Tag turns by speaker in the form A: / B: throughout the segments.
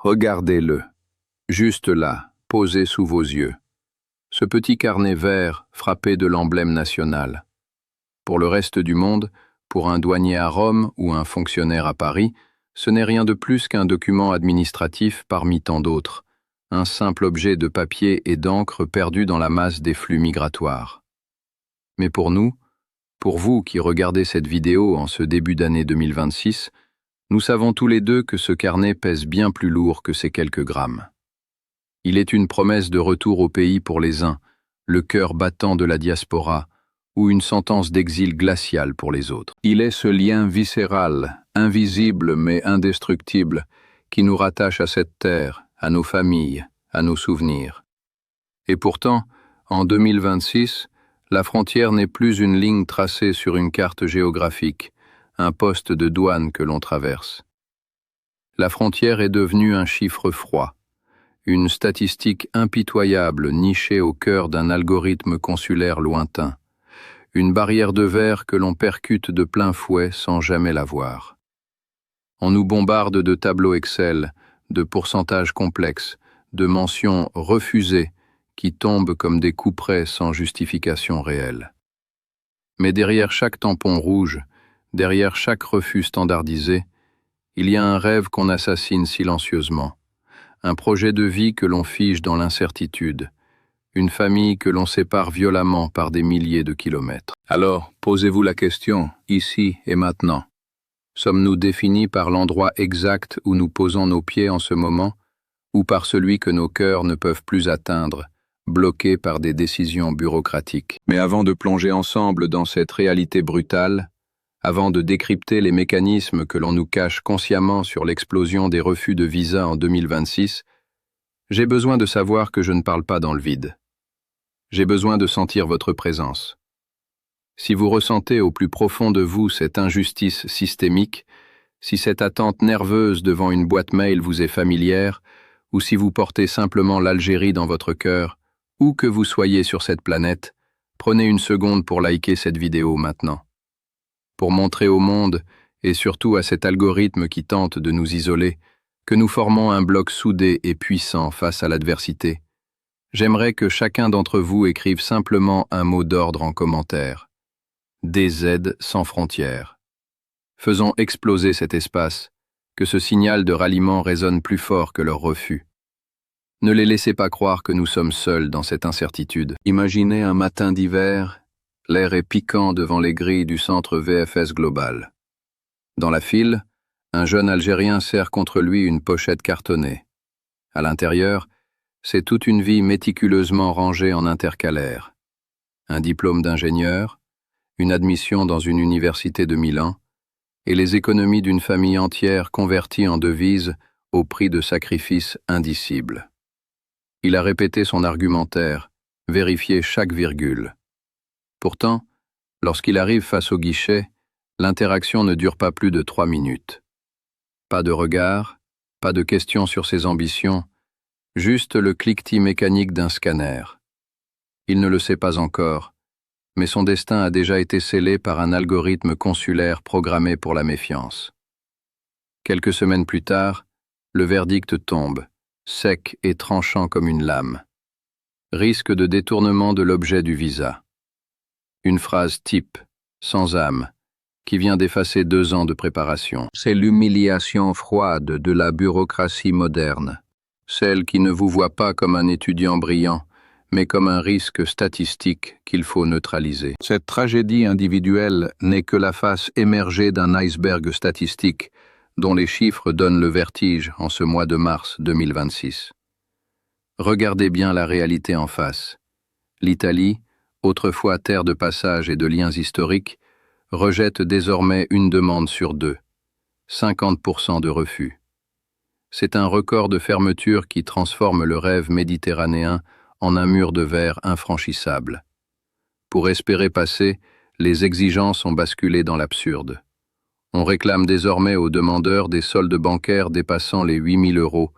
A: Regardez-le, juste là, posé sous vos yeux. Ce petit carnet vert frappé de l'emblème national. Pour le reste du monde, pour un douanier à Rome ou un fonctionnaire à Paris, ce n'est rien de plus qu'un document administratif parmi tant d'autres, un simple objet de papier et d'encre perdu dans la masse des flux migratoires. Mais pour nous, pour vous qui regardez cette vidéo en ce début d'année 2026, nous savons tous les deux que ce carnet pèse bien plus lourd que ces quelques grammes. Il est une promesse de retour au pays pour les uns, le cœur battant de la diaspora, ou une sentence d'exil glacial pour les autres. Il est ce lien viscéral, invisible mais indestructible, qui nous rattache à cette terre, à nos familles, à nos souvenirs. Et pourtant, en 2026, la frontière n'est plus une ligne tracée sur une carte géographique, un poste de douane que l'on traverse. La frontière est devenue un chiffre froid, une statistique impitoyable nichée au cœur d'un algorithme consulaire lointain, une barrière de verre que l'on percute de plein fouet sans jamais la voir. On nous bombarde de tableaux Excel, de pourcentages complexes, de mentions refusées qui tombent comme des couperets sans justification réelle. Mais derrière chaque tampon rouge, derrière chaque refus standardisé, il y a un rêve qu'on assassine silencieusement, un projet de vie que l'on fige dans l'incertitude, une famille que l'on sépare violemment par des milliers de kilomètres. Alors, posez-vous la question, ici et maintenant. Sommes-nous définis par l'endroit exact où nous posons nos pieds en ce moment, ou par celui que nos cœurs ne peuvent plus atteindre, bloqués par des décisions bureaucratiques? Mais avant de plonger ensemble dans cette réalité brutale, avant de décrypter les mécanismes que l'on nous cache consciemment sur l'explosion des refus de visa en 2026, j'ai besoin de savoir que je ne parle pas dans le vide. J'ai besoin de sentir votre présence. Si vous ressentez au plus profond de vous cette injustice systémique, si cette attente nerveuse devant une boîte mail vous est familière, ou si vous portez simplement l'Algérie dans votre cœur, où que vous soyez sur cette planète, prenez une seconde pour liker cette vidéo maintenant. Pour montrer au monde, et surtout à cet algorithme qui tente de nous isoler, que nous formons un bloc soudé et puissant face à l'adversité. J'aimerais que chacun d'entre vous écrive simplement un mot d'ordre en commentaire. DZ sans frontières. Faisons exploser cet espace, que ce signal de ralliement résonne plus fort que leur refus. Ne les laissez pas croire que nous sommes seuls dans cette incertitude. Imaginez un matin d'hiver, l'air est piquant devant les grilles du centre VFS Global. Dans la file, un jeune Algérien serre contre lui une pochette cartonnée. À l'intérieur, c'est toute une vie méticuleusement rangée en intercalaire. Un diplôme d'ingénieur, une admission dans une université de Milan, et les économies d'une famille entière converties en devises au prix de sacrifices indicibles. Il a répété son argumentaire, vérifié chaque virgule. Pourtant, lorsqu'il arrive face au guichet, l'interaction ne dure pas plus de 3 minutes. Pas de regard, pas de questions sur ses ambitions, juste le cliquetis mécanique d'un scanner. Il ne le sait pas encore, mais son destin a déjà été scellé par un algorithme consulaire programmé pour la méfiance. Quelques semaines plus tard, le verdict tombe, sec et tranchant comme une lame. Risque de détournement de l'objet du visa. Une phrase type, sans âme, qui vient d'effacer 2 ans de préparation. C'est l'humiliation froide de la bureaucratie moderne. Celle qui ne vous voit pas comme un étudiant brillant, mais comme un risque statistique qu'il faut neutraliser. Cette tragédie individuelle n'est que la face émergée d'un iceberg statistique dont les chiffres donnent le vertige en ce mois de mars 2026. Regardez bien la réalité en face. L'Italie, autrefois terre de passage et de liens historiques, rejette désormais une demande sur 2, 50% de refus. C'est un record de fermeture qui transforme le rêve méditerranéen en un mur de verre infranchissable. Pour espérer passer, les exigences ont basculé dans l'absurde. On réclame désormais aux demandeurs des soldes bancaires dépassant les 8 000 €,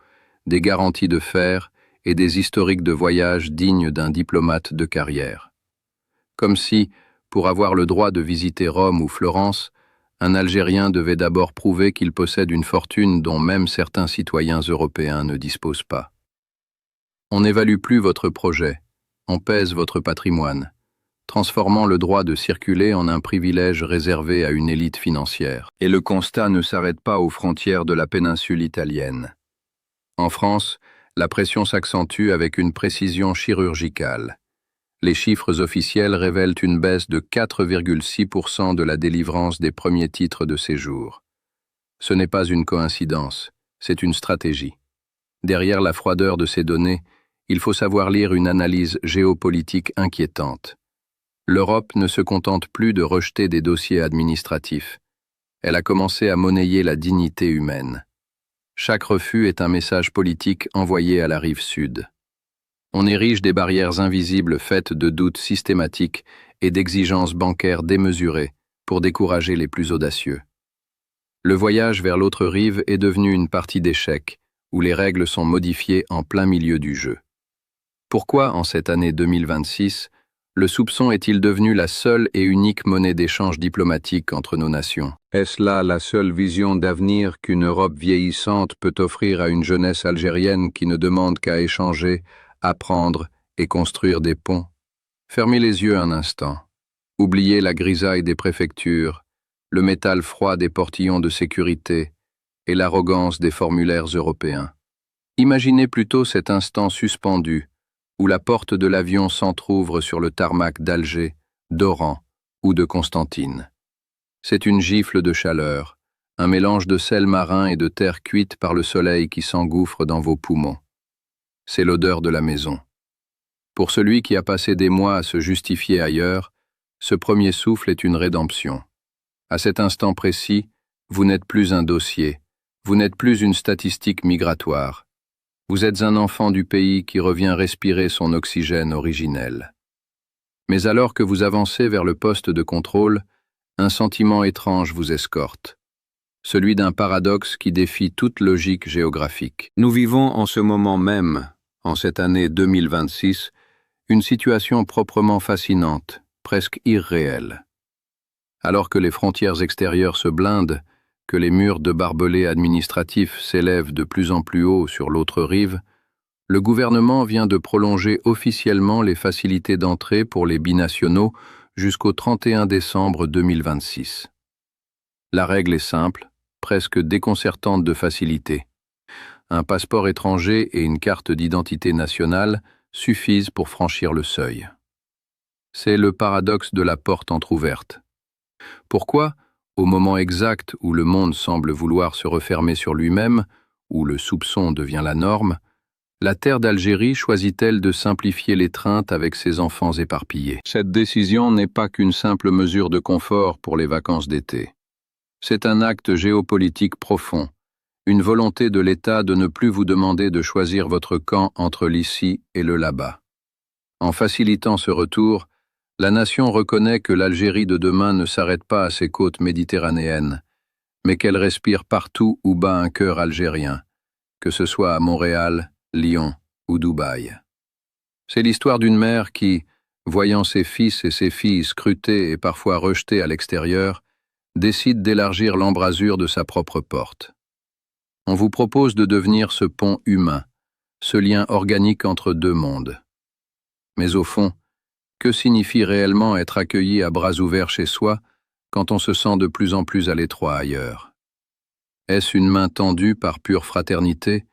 A: des garanties de fer et des historiques de voyage dignes d'un diplomate de carrière. Comme si, pour avoir le droit de visiter Rome ou Florence, Un Algérien devait d'abord prouver qu'il possède une fortune dont même certains citoyens européens ne disposent pas. On n'évalue plus votre projet, on pèse votre patrimoine, transformant le droit de circuler en un privilège réservé à une élite financière. Et le constat ne s'arrête pas aux frontières de la péninsule italienne. En France, la pression s'accentue avec une précision chirurgicale. Les chiffres officiels révèlent une baisse de 4,6% de la délivrance des premiers titres de séjour. Ce n'est pas une coïncidence, c'est une stratégie. Derrière la froideur de ces données, il faut savoir lire une analyse géopolitique inquiétante. L'Europe ne se contente plus de rejeter des dossiers administratifs. Elle a commencé à monnayer la dignité humaine. Chaque refus est un message politique envoyé à la rive sud. On érige des barrières invisibles faites de doutes systématiques et d'exigences bancaires démesurées pour décourager les plus audacieux. Le voyage vers l'autre rive est devenu une partie d'échecs, où les règles sont modifiées en plein milieu du jeu. Pourquoi, en cette année 2026, le soupçon est-il devenu la seule et unique monnaie d'échange diplomatique entre nos nations? Est-ce là la seule vision d'avenir qu'une Europe vieillissante peut offrir à une jeunesse algérienne qui ne demande qu'à échanger, apprendre et construire des ponts? Fermez les yeux un instant. Oubliez la grisaille des préfectures, le métal froid des portillons de sécurité et l'arrogance des formulaires européens. Imaginez plutôt cet instant suspendu, où la porte de l'avion s'entr'ouvre sur le tarmac d'Alger, d'Oran ou de Constantine. C'est une gifle de chaleur, un mélange de sel marin et de terre cuite par le soleil qui s'engouffre dans vos poumons. C'est l'odeur de la maison. Pour celui qui a passé des mois à se justifier ailleurs, ce premier souffle est une rédemption. À cet instant précis, vous n'êtes plus un dossier, vous n'êtes plus une statistique migratoire. Vous êtes un enfant du pays qui revient respirer son oxygène originel. Mais alors que vous avancez vers le poste de contrôle, un sentiment étrange vous escorte. Celui d'un paradoxe qui défie toute logique géographique. Nous vivons en ce moment même, en cette année 2026, une situation proprement fascinante, presque irréelle. Alors que les frontières extérieures se blindent, que les murs de barbelés administratifs s'élèvent de plus en plus haut sur l'autre rive, le gouvernement vient de prolonger officiellement les facilités d'entrée pour les binationaux jusqu'au 31 décembre 2026. La règle est simple, presque déconcertante de facilité. Un passeport étranger et une carte d'identité nationale suffisent pour franchir le seuil. C'est le paradoxe de la porte entr'ouverte. Pourquoi, au moment exact où le monde semble vouloir se refermer sur lui-même, où le soupçon devient la norme, la terre d'Algérie choisit-elle de simplifier l'étreinte avec ses enfants éparpillés? Cette décision n'est pas qu'une simple mesure de confort pour les vacances d'été. C'est un acte géopolitique profond, une volonté de l'État de ne plus vous demander de choisir votre camp entre l'ici et le là-bas. En facilitant ce retour, la nation reconnaît que l'Algérie de demain ne s'arrête pas à ses côtes méditerranéennes, mais qu'elle respire partout où bat un cœur algérien, que ce soit à Montréal, Lyon ou Dubaï. C'est l'histoire d'une mère qui, voyant ses fils et ses filles scrutés et parfois rejetés à l'extérieur, décide d'élargir l'embrasure de sa propre porte. On vous propose de devenir ce pont humain, ce lien organique entre deux mondes. Mais au fond, que signifie réellement être accueilli à bras ouverts chez soi quand on se sent de plus en plus à l'étroit ailleurs? Est-ce une main tendue par pure fraternité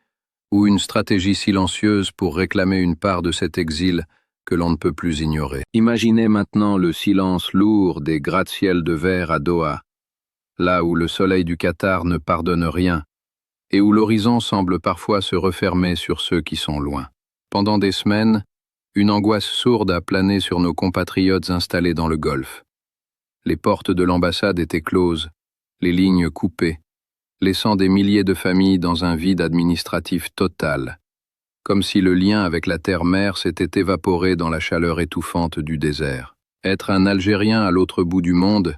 A: ou une stratégie silencieuse pour réclamer une part de cet exil que l'on ne peut plus ignorer? Imaginez maintenant le silence lourd des gratte-ciels de verre à Doha, là où le soleil du Qatar ne pardonne rien et où l'horizon semble parfois se refermer sur ceux qui sont loin. Pendant des semaines, une angoisse sourde a plané sur nos compatriotes installés dans le Golfe. Les portes de l'ambassade étaient closes, les lignes coupées, laissant des milliers de familles dans un vide administratif total, comme si le lien avec la terre-mère s'était évaporé dans la chaleur étouffante du désert. Être un Algérien à l'autre bout du monde,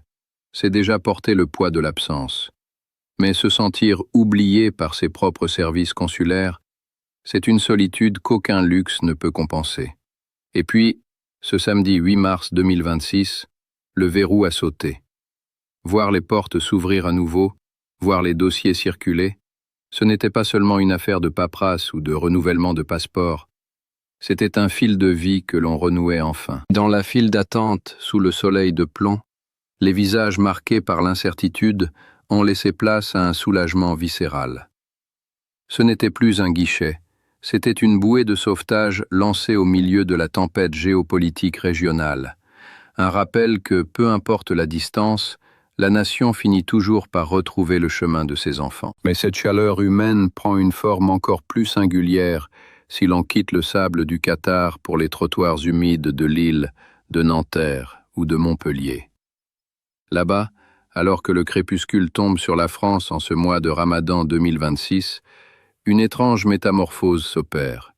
A: c'est déjà porter le poids de l'absence. Mais se sentir oublié par ses propres services consulaires, c'est une solitude qu'aucun luxe ne peut compenser. Et puis, ce samedi 8 mars 2026, le verrou a sauté. Voir les portes s'ouvrir à nouveau, voir les dossiers circuler, ce n'était pas seulement une affaire de paperasse ou de renouvellement de passeport. C'était un fil de vie que l'on renouait enfin. Dans la file d'attente, sous le soleil de plomb, les visages marqués par l'incertitude ont laissé place à un soulagement viscéral. Ce n'était plus un guichet, c'était une bouée de sauvetage lancée au milieu de la tempête géopolitique régionale. Un rappel que, peu importe la distance, la nation finit toujours par retrouver le chemin de ses enfants. Mais cette chaleur humaine prend une forme encore plus singulière si l'on quitte le sable du Qatar pour les trottoirs humides de Lille, de Nanterre ou de Montpellier. Là-bas, alors que le crépuscule tombe sur la France en ce mois de Ramadan 2026, une étrange métamorphose s'opère.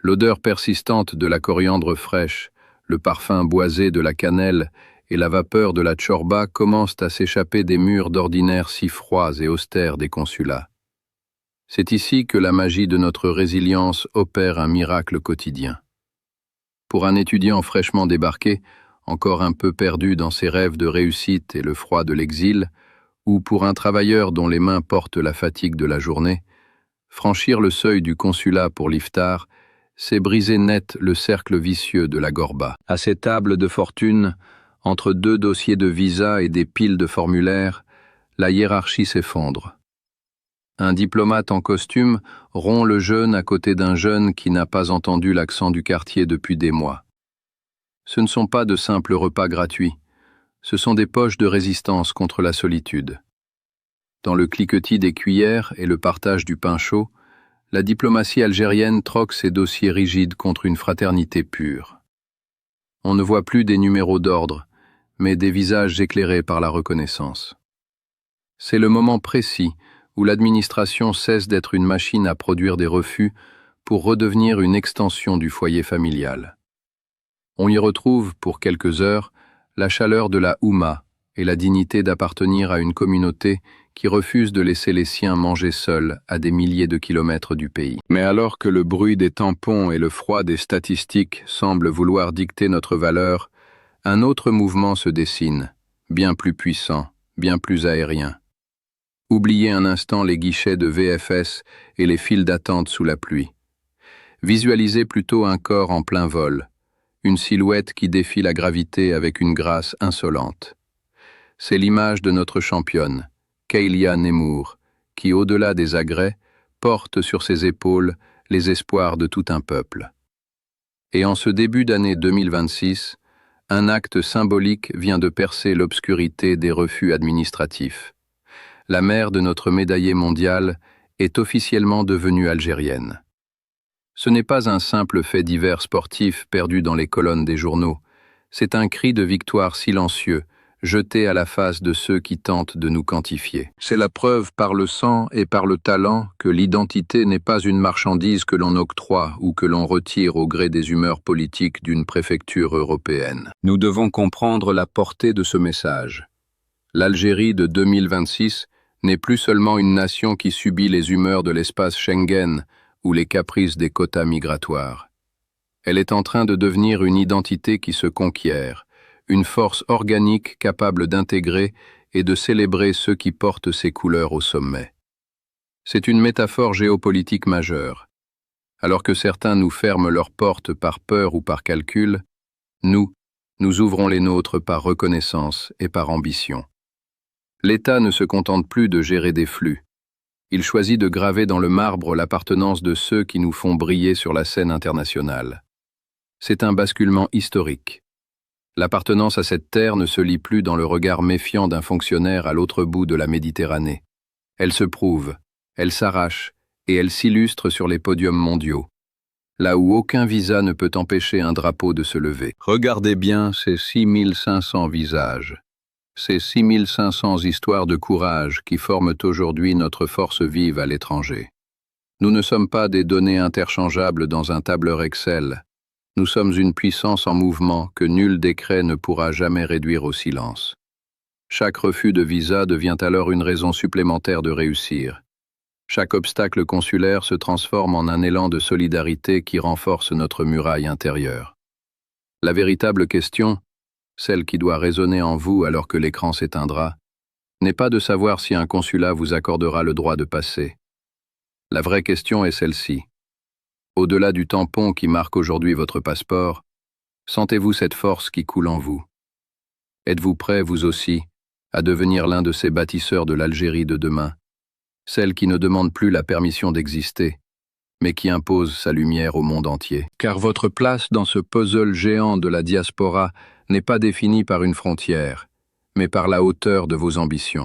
A: L'odeur persistante de la coriandre fraîche, le parfum boisé de la cannelle et la vapeur de la tchorba commencent à s'échapper des murs d'ordinaire si froids et austères des consulats. C'est ici que la magie de notre résilience opère un miracle quotidien. Pour un étudiant fraîchement débarqué, encore un peu perdu dans ses rêves de réussite et le froid de l'exil, ou pour un travailleur dont les mains portent la fatigue de la journée, franchir le seuil du consulat pour l'iftar, c'est briser net le cercle vicieux de la gorba. À ces tables de fortune, entre deux dossiers de visa et des piles de formulaires, la hiérarchie s'effondre. Un diplomate en costume rompt le jeûne à côté d'un jeune qui n'a pas entendu l'accent du quartier depuis des mois. Ce ne sont pas de simples repas gratuits, ce sont des poches de résistance contre la solitude. Dans le cliquetis des cuillères et le partage du pain chaud, la diplomatie algérienne troque ses dossiers rigides contre une fraternité pure. On ne voit plus des numéros d'ordre, mais des visages éclairés par la reconnaissance. C'est le moment précis où l'administration cesse d'être une machine à produire des refus pour redevenir une extension du foyer familial. On y retrouve, pour quelques heures, la chaleur de la Houma et la dignité d'appartenir à une communauté qui refuse de laisser les siens manger seuls à des milliers de kilomètres du pays. Mais alors que le bruit des tampons et le froid des statistiques semblent vouloir dicter notre valeur, un autre mouvement se dessine, bien plus puissant, bien plus aérien. Oubliez un instant les guichets de VFS et les files d'attente sous la pluie. Visualisez plutôt un corps en plein vol, une silhouette qui défie la gravité avec une grâce insolente. C'est l'image de notre championne, Keilia Nemour, qui, au-delà des agrès, porte sur ses épaules les espoirs de tout un peuple. Et en ce début d'année 2026, un acte symbolique vient de percer l'obscurité des refus administratifs. La mère de notre médaillée mondiale est officiellement devenue algérienne. Ce n'est pas un simple fait divers sportif perdu dans les colonnes des journaux, c'est un cri de victoire silencieux, jeté à la face de ceux qui tentent de nous quantifier. C'est la preuve par le sang et par le talent que l'identité n'est pas une marchandise que l'on octroie ou que l'on retire au gré des humeurs politiques d'une préfecture européenne. Nous devons comprendre la portée de ce message. L'Algérie de 2026 n'est plus seulement une nation qui subit les humeurs de l'espace Schengen ou les caprices des quotas migratoires. Elle est en train de devenir une identité qui se conquiert, une force organique capable d'intégrer et de célébrer ceux qui portent ses couleurs au sommet. C'est une métaphore géopolitique majeure. Alors que certains nous ferment leurs portes par peur ou par calcul, nous ouvrons les nôtres par reconnaissance et par ambition. L'État ne se contente plus de gérer des flux. Il choisit de graver dans le marbre l'appartenance de ceux qui nous font briller sur la scène internationale. C'est un basculement historique. L'appartenance à cette terre ne se lie plus dans le regard méfiant d'un fonctionnaire à l'autre bout de la Méditerranée. Elle se prouve, elle s'arrache et elle s'illustre sur les podiums mondiaux, là où aucun visa ne peut empêcher un drapeau de se lever. Regardez bien ces 6500 visages, ces 6500 histoires de courage qui forment aujourd'hui notre force vive à l'étranger. Nous ne sommes pas des données interchangeables dans un tableur Excel. Nous sommes une puissance en mouvement que nul décret ne pourra jamais réduire au silence. Chaque refus de visa devient alors une raison supplémentaire de réussir. Chaque obstacle consulaire se transforme en un élan de solidarité qui renforce notre muraille intérieure. La véritable question, celle qui doit résonner en vous alors que l'écran s'éteindra, n'est pas de savoir si un consulat vous accordera le droit de passer. La vraie question est celle-ci. Au-delà du tampon qui marque aujourd'hui votre passeport, sentez-vous cette force qui coule en vous? Êtes-vous prêt, vous aussi, à devenir l'un de ces bâtisseurs de l'Algérie de demain, celle qui ne demande plus la permission d'exister, mais qui impose sa lumière au monde entier? Car votre place dans ce puzzle géant de la diaspora n'est pas définie par une frontière, mais par la hauteur de vos ambitions.